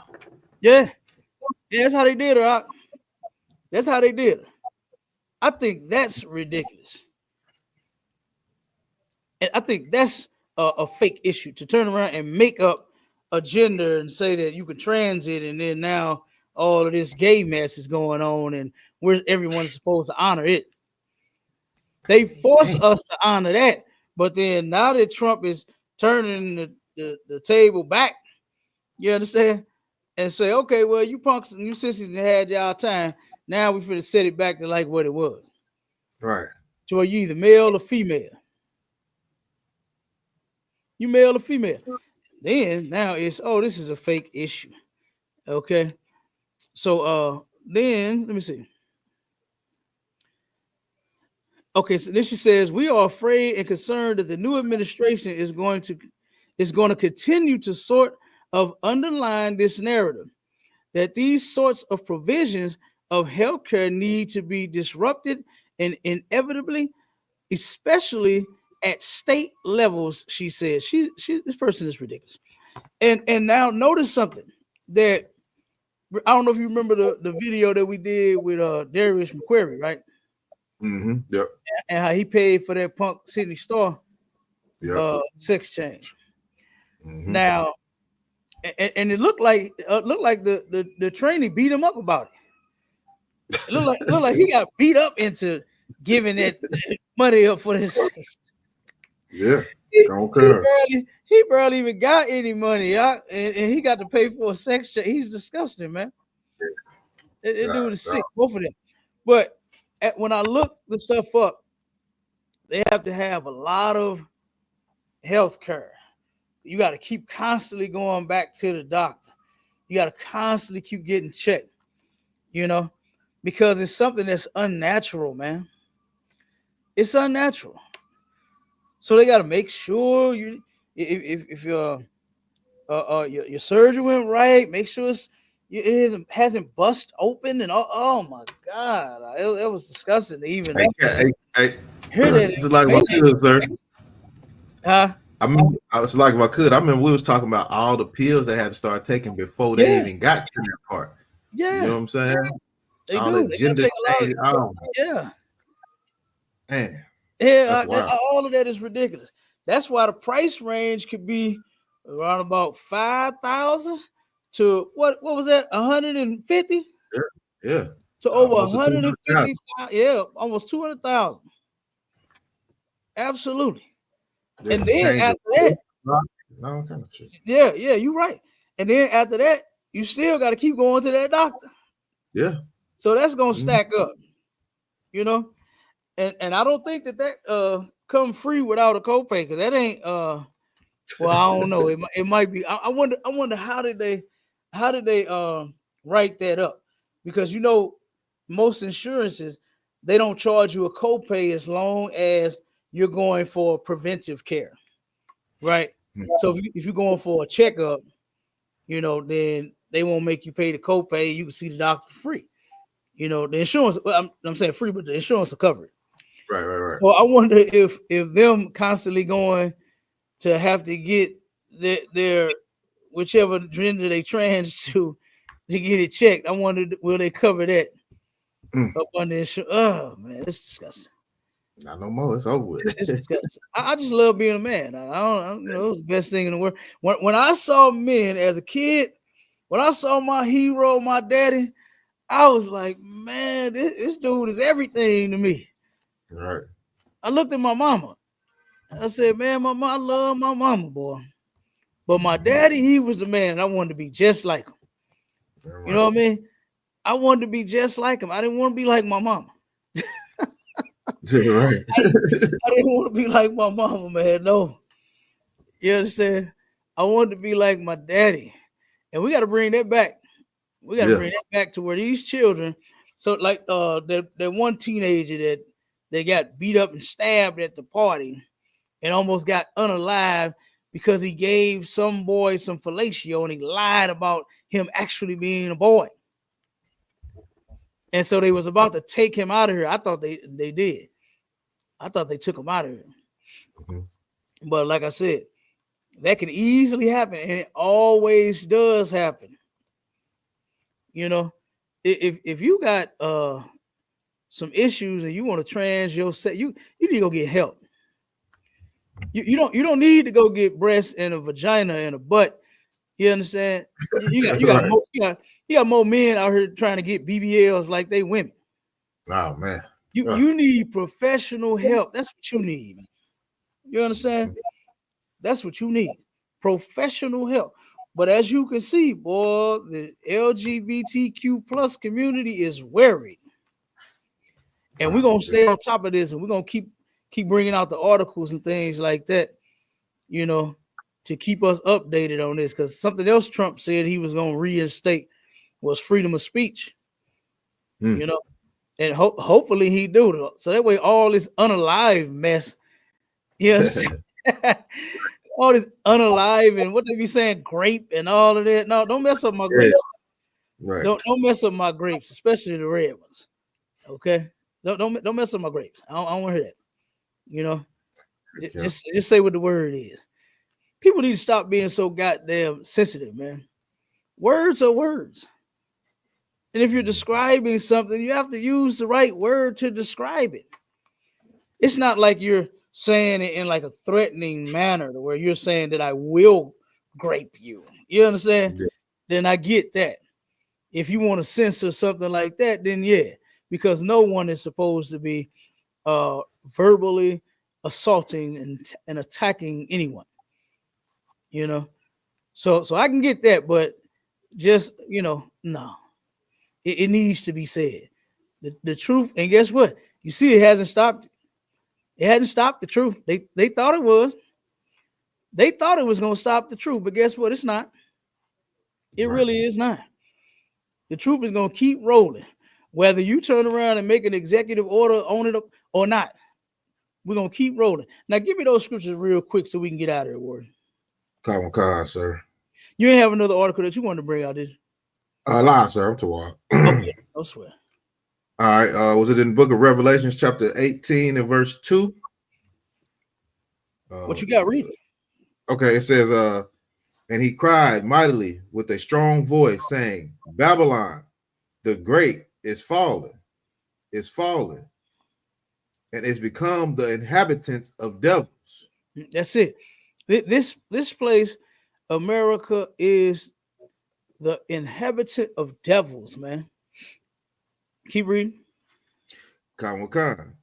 Yeah. That's how they did her. That's how they did her. I think that's ridiculous. And I think that's a fake issue to turn around and make up a gender and say that you can transit, and then now all of this gay mess is going on and everyone's supposed to honor it. They force us to honor that, but then now that Trump is turning the table back, you understand, and say, okay, well, you punks and you sissies had y'all time. Now we finna set it back to like what it was. Right. So are you either male or female? You male or female? Then now it's, oh, this is a fake issue. Okay. So then let me see. Okay, so then she says, we are afraid and concerned that the new administration is going to continue to sort of underline this narrative that these sorts of provisions of healthcare need to be disrupted and inevitably, especially at state levels. She says, this person is ridiculous. And now notice something that I don't know if you remember the video that we did with Darius McQuarrie, right? Yep. And how he paid for that punk Sydney Star sex change. Now, and it looked like the trainee beat him up about it. It looked like he got beat up into giving that money up for this. Yeah. He barely even got any money, and he got to pay for a sex change. He's disgusting, man. That dude is sick, both of them. But when I look the stuff up, they have to have a lot of health care. You got to keep constantly going back to the doctor. You got to constantly keep getting checked, you know, because it's something that's unnatural, man. It's unnatural. So they got to make sure if your surgery went right, make sure hasn't bust open and oh my god, it was disgusting to even hear that It's like my information. could, sir. Huh? I was like if I could. I remember we was talking about all the pills they had to start taking before they even got to that part. Yeah, you know what I'm saying? they all do. that They gotta gender take a lot change. Oh yeah. man, Yeah, that's wild. all of that is ridiculous. That's why the price range could be around about 5,000 to what was that? 150 Yeah, to over almost a 200,000. 150. Yeah, almost 200,000. Absolutely. Yeah, And then change after of that, all kind of shit. yeah, you're right. And then after that, you still got to keep going to that doctor. Yeah. So that's gonna Mhm. stack up, you know. And I don't think that come free without a copay, because that ain't well, I don't know. It might be. I wonder how did they write that up? Because you know, most insurances, they don't charge you a copay as long as you're going for preventive care, right? Mhm. So if you're going for a checkup, you know, then they won't make you pay the copay. You can see the doctor free. You know, the insurance. Well, I'm saying free, but the insurance will cover it. Right. Well, I wonder if them constantly going to have to get their whichever gender they trans to get it checked. I wonder, will they cover that up on the insurance? Oh man, it's disgusting. Not no more. It's over with. It's disgusting. I just love being a man. You know, it's the best thing in the world. When I saw men as a kid, when I saw my hero, my daddy, I was like, man, this dude is everything to me. Right. I looked at my mama. I said, man, I love my mama, boy. But my daddy, he was the man. I wanted to be just like him. Right. You know what I mean? I wanted to be just like him. I didn't want to be like my mama. Right. I didn't want to be like my mama, man. No. You understand? I wanted to be like my daddy. And we got to bring that back. We got to bring that back to where these children, so like that one teenager that they got beat up and stabbed at the party and almost got unalive because he gave some boy some fellatio and he lied about him actually being a boy. And so they was about to take him out of here. I thought they did. I thought they took him out of here. Mm-hmm. But like I said, that can easily happen, and it always does happen. You know, if you got some issues and you want to trans yourself, you need to go get help. You don't need to go get breasts and a vagina and a butt. You understand? You got more men out here trying to get BBLs like they women. Oh man. You need professional help. That's what you need. You understand? That's what you need. Professional help. But as you can see, boy, the LGBTQ plus community is worried. And we're gonna stay on top of this, and we're gonna keep bringing out the articles and things like that, you know, to keep us updated on this. Because something else Trump said he was gonna reinstate was freedom of speech. You know, and hopefully he do. So that way, all this unalive mess, yes, all this unalive and what they be saying, grape and all of that. No, don't mess up my grapes. Right. Don't mess up my grapes, especially the red ones. Okay. Don't mess up my grapes. I don't want to hear that. You know, just say what the word is. People need to stop being so goddamn sensitive, man. Words are words. And if you're describing something, you have to use the right word to describe it. It's not like you're saying it in like a threatening manner to where you're saying that I will grape you. You understand? Yeah. Then I get that. If you want to censor something like that, then yeah, because no one is supposed to be verbally assaulting and attacking anyone. You know, so I can get that, but just, you know, no, it needs to be said. The truth, and guess what? You see, it hasn't stopped. It hadn't stopped the truth. They thought it was. They thought it was going to stop the truth, but guess what? It's not. It Right. really is not. The truth is going to keep rolling, whether you turn around and make an executive order on it or not. We're going to keep rolling. Now, give me those scriptures real quick so we can get out of here, Ward. Come on, sir. You ain't have another article that you wanted to bring out, did you? Lie, sir. I'm to walk. Okay, no swear. All right. Was it in the book of Revelations, chapter 18 and verse 2? What you got reading? Okay, it says, and he cried mightily with a strong voice, saying, Babylon, the great is fallen, and is become the inhabitants of devils. That's it. This place, America, is the inhabitant of devils, man. Keep reading. Khan.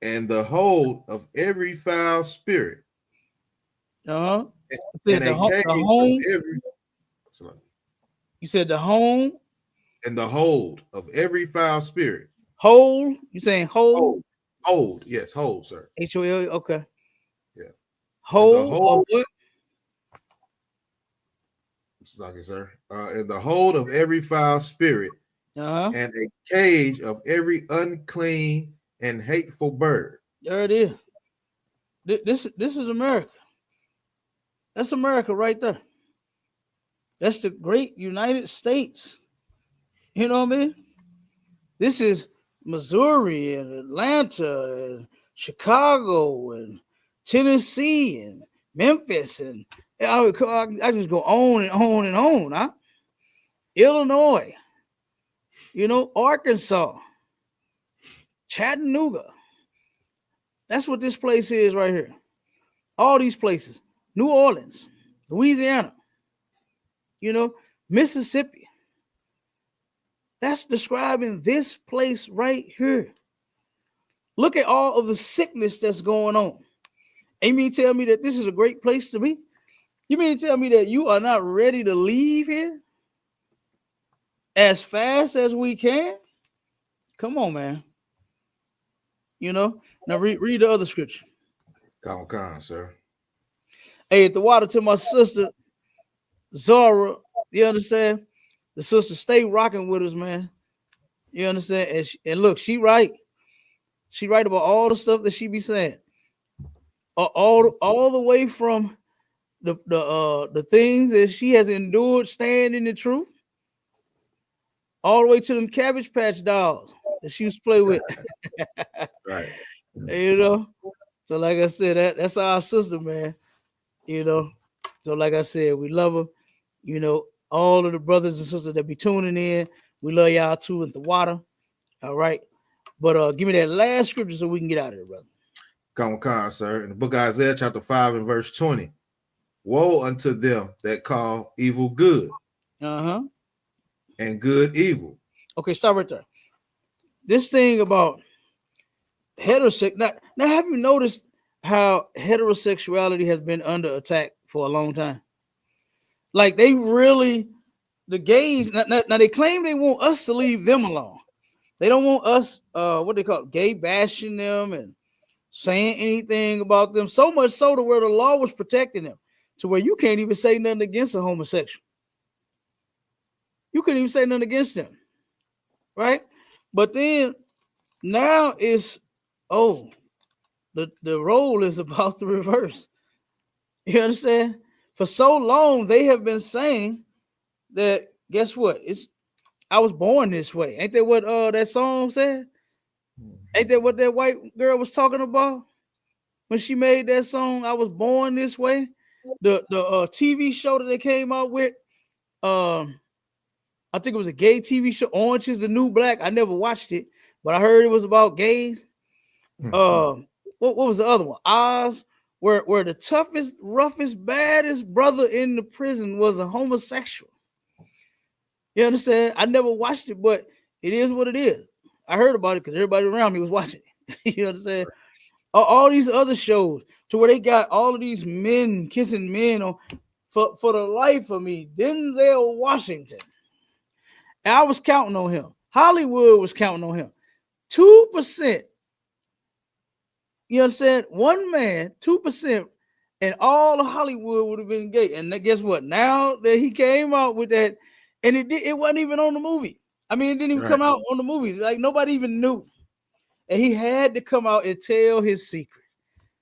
And the hold of every foul spirit. Uh-huh. And a cage the home. of every. You said the home. And the hold of every foul spirit. Hold. You saying hold? Hold. Yes, hold, sir. H-O-L. Okay. Yeah. Hold of what? Sorry, sir. And the hold of every foul spirit. Uh-huh. And a cage of every unclean and hateful bird. There it is. This is America. That's America right there. That's the great United States. You know what I mean? This is Missouri and Atlanta and Chicago and Tennessee and Memphis and I just go on and on and on. Huh? Illinois, Arkansas, Chattanooga. That's what this place is right here. All these places. New Orleans, Louisiana, Mississippi. That's describing this place right here. Look at all of the sickness that's going on. And you mean to tell me that this is a great place to be? You mean to tell me that you are not ready to leave here as fast as we can? Come on, man. Now read the other scripture. Come on, sir. Hey, at the water to my sister, Zara, you understand? The sister stay rocking with us, man. You understand? And look, she right. She right about all the stuff that she be saying. All the way from the things that she has endured staying in the truth, all the way to them Cabbage Patch dolls that she used to play with. Right. So like I said, that's our sister, man. So like I said, we love her. All of the brothers and sisters that be tuning in, we love y'all too at the water. All right. But give me that last scripture so we can get out of here, brother. Come on, sir. In the book of Isaiah, chapter 5 and verse 20. Woe unto them that call evil good. Uh-huh. And good evil. Okay, stop right there. This thing about heterosexuality. Now, have you noticed how heterosexuality has been under attack for a long time? Like they really, the gays, now they claim they want us to leave them alone. They don't want us, what they call it, gay bashing them and saying anything about them. So much so to where the law was protecting them, to where you can't even say nothing against a homosexual. You couldn't even say nothing against them, right? But then now it's, the role is about to reverse. You understand? For so long, they have been saying that, guess what? I was born this way. Ain't that what that song said? Ain't that what that white girl was talking about when she made that song? I was born this way. The TV show that they came out with, I think it was a gay TV show. Orange is the New Black. I never watched it, but I heard it was about gays. What was the other one? Oz, where the toughest, roughest, baddest brother in the prison was a homosexual. You understand? I never watched it, but it is what it is. I heard about it because everybody around me was watching it. You understand? All these other shows to where they got all of these men kissing men on for the life of me, Denzel Washington. And I was counting on him. Hollywood was counting on him. 2% You understand? One man, 2%, and all of Hollywood would have been gay. And guess what? Now that he came out with that, and it wasn't even on the movie. I mean, it didn't even Right. come out on the movies. Like nobody even knew. And he had to come out and tell his secret.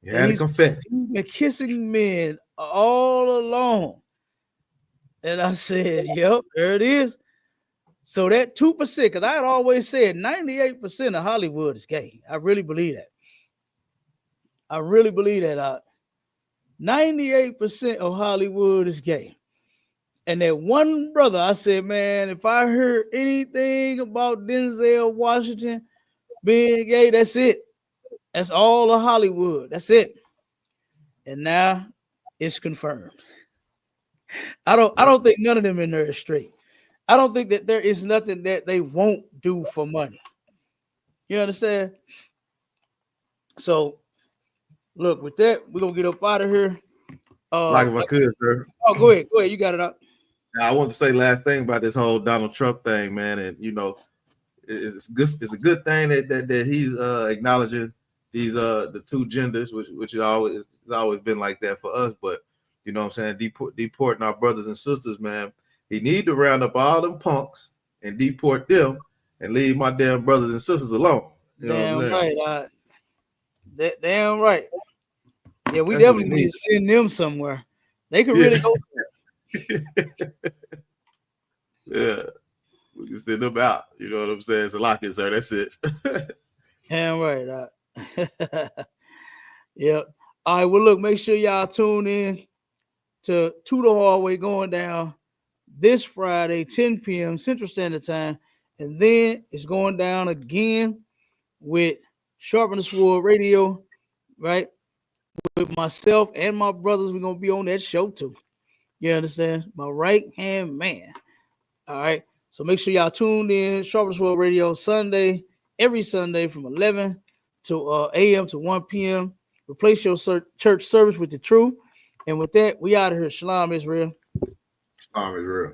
You And had to confess. he's been kissing men all along. And I said, yep, there it is. So that 2%, because I had always said 98% of Hollywood is gay. I really believe that. I really believe that. 98% of Hollywood is gay. And that one brother, I said, man, if I heard anything about Denzel Washington being gay, that's it. That's all of Hollywood. That's it. And now it's confirmed. I don't think none of them in there is straight. I don't think that there is nothing that they won't do for money. You understand? So look, with that, we're gonna get up out of here. Like if I could, sir. Oh, go ahead. You got it out. Now, I want to say last thing about this whole Donald Trump thing, man. And you know, it's good. It's a good thing that he's acknowledging these the two genders, which is always been like that for us. But you know what I'm saying, deporting our brothers and sisters, man. He need to round up all them punks and deport them and leave my damn brothers and sisters alone. You know Damn what I'm saying? right. Damn right. Yeah, we That's what definitely we need need. to send them somewhere. They could really go. Yeah, we can send them out. You know what I'm saying? So lock it, sir. That's it. Damn right. Yeah. All right. Well, look, make sure y'all tune in to the Hallway going down this Friday, 10 p.m. Central Standard Time. And then it's going down again with Sharpen the Sword Radio, right? With myself and my brothers. We're going to be on that show too. You understand? My right hand man. All right. So make sure y'all tuned in. Sharpen the Sword Radio Sunday, every Sunday from 11 to a.m. to 1 p.m. Replace your church service with the truth. And with that, we out of here. Shalom, Israel. Shalom, Israel.